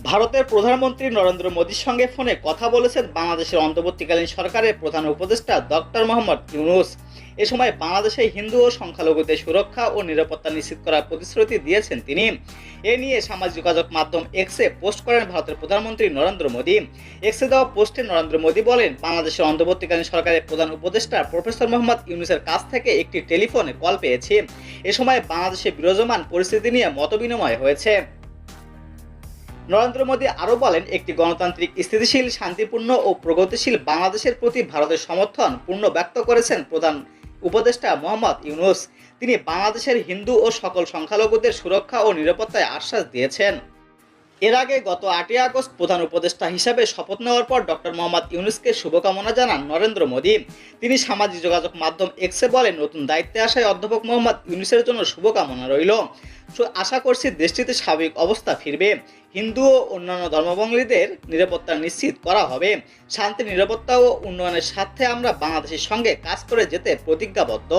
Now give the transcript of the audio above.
ভারতের প্রধানমন্ত্রী নরেন্দ্র মোদীর সঙ্গে ফোনে কথা বলেছেন বাংলাদেশের অন্তর্বর্তীকালীন সরকারের প্রধান উপদেষ্টা ডক্টর মোহাম্মদ ইউনূস। এ সময় বাংলাদেশে হিন্দু ও সংখ্যালঘুদের সুরক্ষা ও নিরাপত্তা নিশ্চিত করার প্রতিশ্রুতি দিয়েছেন তিনি। এ নিয়ে সামাজিক যোগাযোগ মাধ্যম এক্সে পোস্ট করেন ভারতের প্রধানমন্ত্রী নরেন্দ্র মোদী। এক্সে দেওয়া পোস্টে নরেন্দ্র মোদী বলেন, বাংলাদেশের অন্তর্বর্তীকালীন সরকারের প্রধান উপদেষ্টা প্রফেসর মোহাম্মদ ইউনূসের কাছ থেকে একটি টেলিফোনে কল পেয়েছি। এ সময় বাংলাদেশে বিরাজমান পরিস্থিতি নিয়ে মতবিনিময় হয়েছে। নরেন্দ্র মোদী আরও বলেন, একটি গণতান্ত্রিক, স্থিতিশীল, শান্তিপূর্ণ ও প্রগতিশীল বাংলাদেশের প্রতি ভারতের সমর্থন পূর্ণ ব্যক্ত করেছেন প্রধান উপদেষ্টা মোহাম্মদ ইউনূস। তিনি বাংলাদেশের হিন্দু ও সকল সংখ্যালঘুদের সুরক্ষা ও নিরাপত্তায় আশ্বাস দিয়েছেন। এর আগে গত 8ই আগস্ট প্রধান উপদেষ্টা হিসেবে শপথ নেওয়ার পর ডক্টর মোহাম্মদ ইউনূসকে শুভকামনা জানান নরেন্দ্র মোদী। তিনি সামাজিক যোগাযোগ মাধ্যম এক্সে বলেন, নতুন দায়িত্বে আসায় অধ্যাপক মোহাম্মদ ইউনূসের জন্য শুভকামনা রইল। আশা করছি দেশটিতে স্বাভাবিক অবস্থা ফিরবে, হিন্দু ও অন্যান্য ধর্মাবলম্বীদের নিরাপত্তা নিশ্চিত করা হবে। শান্তি, নিরাপত্তা ও উন্নয়নের স্বার্থে আমরা বাংলাদেশের সঙ্গে কাজ করে যেতে প্রতিজ্ঞাবদ্ধ।